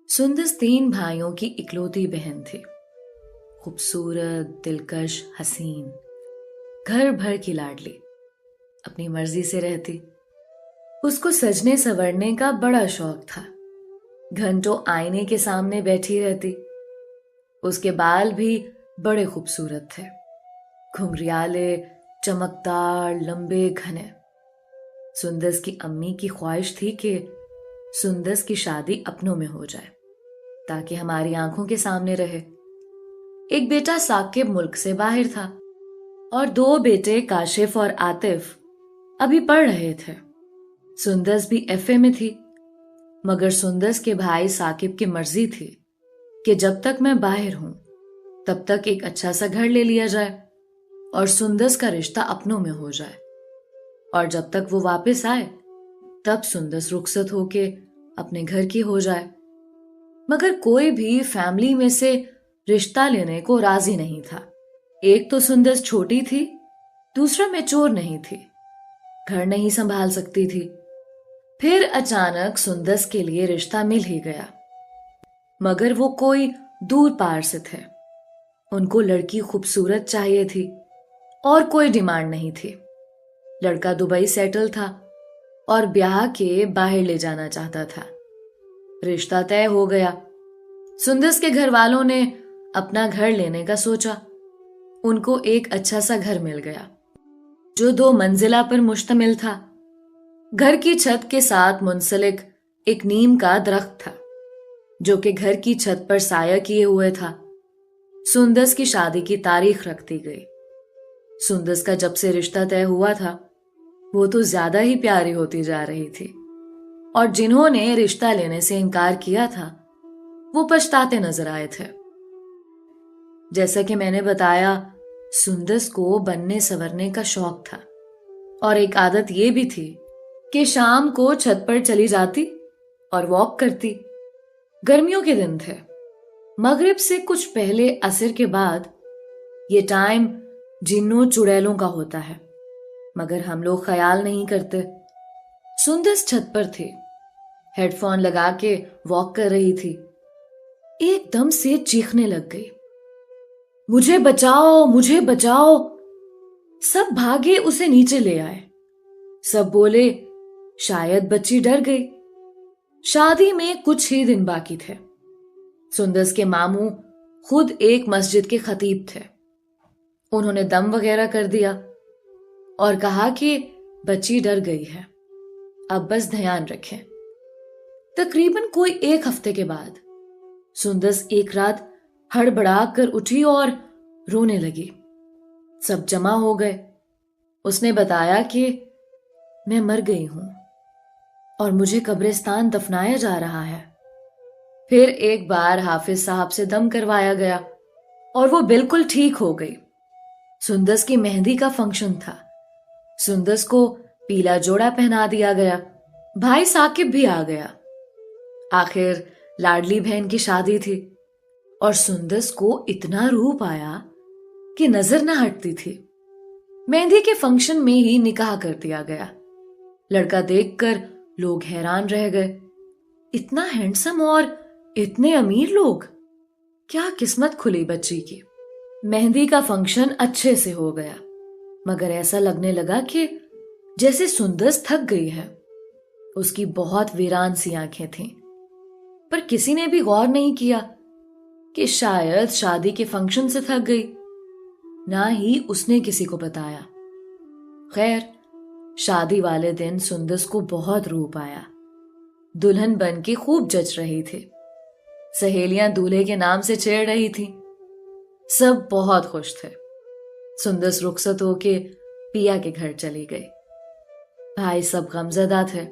सुंदस 3 भाइयों की इकलौती बहन थी। खूबसूरत, दिलकश, हसीन, घर भर की लाडली, अपनी मर्जी से रहती। उसको सजने संवरने का बड़ा शौक था। घंटों आईने के सामने बैठी रहती। उसके बाल भी बड़े खूबसूरत थे, घुंघरियाले, चमकदार, लंबे, घने। सुंदस की अम्मी की ख्वाहिश थी कि सुंदस की शादी अपनों में हो जाए ताकि हमारी आंखों के सामने रहे। एक बेटा साकिब मुल्क से बाहर था और 2 बेटे काशिफ और आतिफ अभी पढ़ रहे थे। सुंदस भी एफए में थी, मगर सुंदस के भाई साकिब की मर्जी थी कि जब तक मैं बाहर हूं तब तक एक अच्छा सा घर ले लिया जाए और सुंदस का रिश्ता अपनों में हो जाए, और जब तक वो वापस आए तब सुंदस रुखसत होके अपने घर की हो जाए। मगर कोई भी फैमिली में से रिश्ता लेने को राजी नहीं था। एक तो सुंदस छोटी थी, दूसरा मैच्योर नहीं थी, घर नहीं संभाल सकती थी। फिर अचानक सुंदस के लिए रिश्ता मिल ही गया, मगर वो कोई दूर पार से थे। उनको लड़की खूबसूरत चाहिए थी और कोई डिमांड नहीं थी। लड़का दुबई सेटल था और ब्याह के बाहर ले जाना चाहता था। रिश्ता तय हो गया। सुंदस के घर वालों ने अपना घर लेने का सोचा। उनको एक अच्छा सा घर मिल गया जो 2 मंजिला पर मुश्तमिल था। घर की छत के साथ मुंसलिक एक नीम का दरख्त था जो कि घर की छत पर साया किए हुए था। सुंदस की शादी की तारीख रख दी गई। सुंदस का जब से रिश्ता तय हुआ था वो तो ज्यादा ही प्यारी होती जा रही थी, और जिन्होंने रिश्ता लेने से इनकार किया था वो पछताते नजर आए थे। जैसा कि मैंने बताया, सुंदस को बनने संवरने का शौक था और एक आदत ये भी थी कि शाम को छत पर चली जाती और वॉक करती। गर्मियों के दिन थे। मगरिब से कुछ पहले असर के बाद ये टाइम जिन्नों चुड़ैलों का होता है, मगर हम लोग ख्याल नहीं करते। सुंदस छत पर थी, हेडफोन लगा के वॉक कर रही थी। एकदम से चीखने लग गई, मुझे बचाओ, मुझे बचाओ। सब भागे उसे नीचे ले आए। सब बोले शायद बच्ची डर गई। शादी में कुछ ही दिन बाकी थे। सुंदस के मामू खुद एक मस्जिद के खतीब थे। उन्होंने दम वगैरह कर दिया और कहा कि बच्ची डर गई है, अब बस ध्यान रखें। तकरीबन कोई 1 हफ्ते के बाद सुंदस एक रात हड़बड़ा कर उठी और रोने लगी। सब जमा हो गए। उसने बताया कि मैं मर गई हूं और मुझे कब्रिस्तान दफनाया जा रहा है। फिर एक बार हाफिज साहब से दम करवाया गया और वो बिल्कुल ठीक हो गई। सुंदस की मेहंदी का फंक्शन था। सुंदस को पीला जोड़ा पहना दिया गया। भाई साकिब भी आ गया। आखिर लाडली बहन की शादी थी और सुंदस को इतना रूप आया कि नजर न हटती थी। मेहंदी के फंक्शन में ही निकाह कर दिया गया। लड़का देखकर लोग हैरान रह गए। इतना हैंडसम और इतने अमीर लोग, क्या किस्मत खुली बच्ची की। मेहंदी का फंक्शन अच्छे से हो गया, मगर ऐसा लगने लगा कि जैसे सुंदस थक गई है। उसकी बहुत वीरान सी आंखें थीं, पर किसी ने भी गौर नहीं किया कि शायद शादी के फंक्शन से थक गई। ना ही उसने किसी को बताया। खैर, शादी वाले दिन सुंदस को बहुत रूप आया। दुल्हन बन के खूब जच रही थी। सहेलियां दूल्हे के नाम से छेड़ रही थी। सब बहुत खुश थे। सुंदस रुखसत होके पिया के घर चली गई। भाई सब गमजदा थे।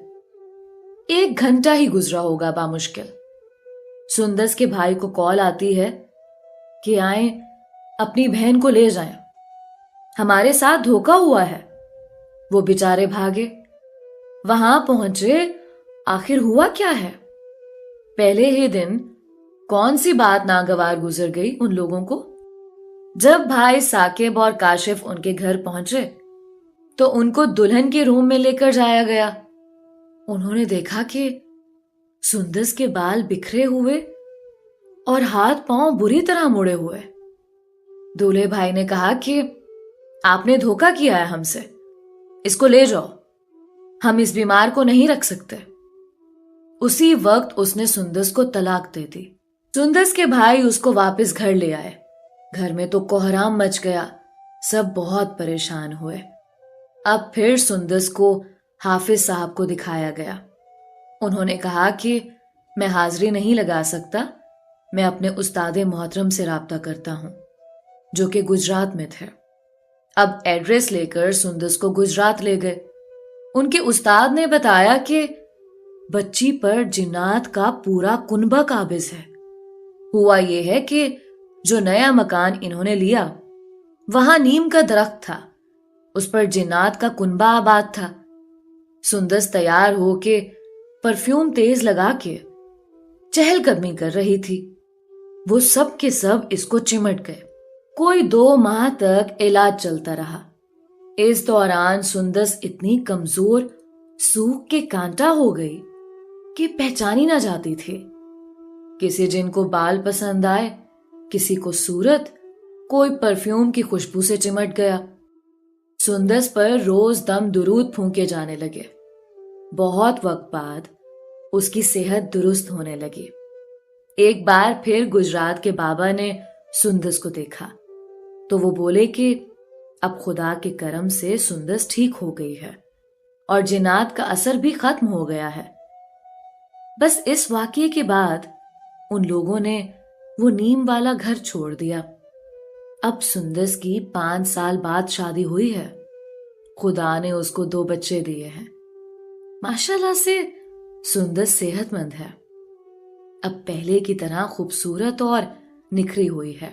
1 घंटा ही गुजरा होगा बामुश्किल। सुंदस के भाई को कॉल आती है कि आए, अपनी बहन को ले जाएं, हमारे साथ धोखा हुआ है। वो बेचारे भागे, वहां पहुंचे। आखिर हुआ क्या है? पहले ही दिन कौन सी बात नागवार गुजर गई उन लोगों को। जब भाई साकिब और काशिफ उनके घर पहुंचे तो उनको दुल्हन के रूम में लेकर जाया गया। उन्होंने देखा कि सुंदस के बाल बिखरे हुए और हाथ पांव बुरी तरह मुड़े हुए। दूल्हे भाई ने कहा कि आपने धोखा किया है हमसे, इसको ले जाओ, हम इस बीमार को नहीं रख सकते। उसी वक्त उसने सुंदस को तलाक दे दी। सुंदस के भाई उसको वापस घर ले आए। घर में तो कोहराम मच गया, सब बहुत परेशान हुए। अब फिर सुंदस को हाफिज साहब को दिखाया गया। उन्होंने कहा कि मैं हाजिरी नहीं लगा सकता, मैं अपने उस्तादे मोहतरम से राब्ता करता हूं, जो कि गुजरात में थे। अब एड्रेस लेकर सुंदस को गुजरात ले गए। उनके उस्ताद ने बताया कि बच्ची पर जिन्नात का पूरा कुनबा काबिज है। हुआ यह है कि जो नया मकान इन्होंने लिया, वहां नीम का दरख्त था, उस पर जिन्नात का कुनबा आबाद था। सुंदस तैयार हो के परफ्यूम तेज लगा के चहलकदमी कर रही थी। वो सब के सब इसको चिमट गए। कोई 2 माह तक इलाज चलता रहा। इस दौरान सुंदस इतनी कमजोर, सूख के कांटा हो गई कि पहचानी ना जाती थी। किसी जिनको बाल पसंद आए, किसी को सूरत, कोई परफ्यूम की खुशबू से चिमट गया। सुंदस पर रोज दम दुरूद फूंके जाने लगे। बहुत वक्त बाद उसकी सेहत दुरुस्त होने लगी। एक बार फिर गुजरात के बाबा ने सुंदस को देखा तो वो बोले कि अब खुदा के करम से सुंदस ठीक हो गई है और जिन्नात का असर भी खत्म हो गया है। बस इस वाकये के बाद उन लोगों ने वो नीम वाला घर छोड़ दिया। अब सुंदस की 5 साल बाद शादी हुई है। खुदा ने उसको 2 बच्चे दिए हैं। माशाल्लाह से सुंदस सेहतमंद है, अब पहले की तरह खूबसूरत और निखरी हुई है।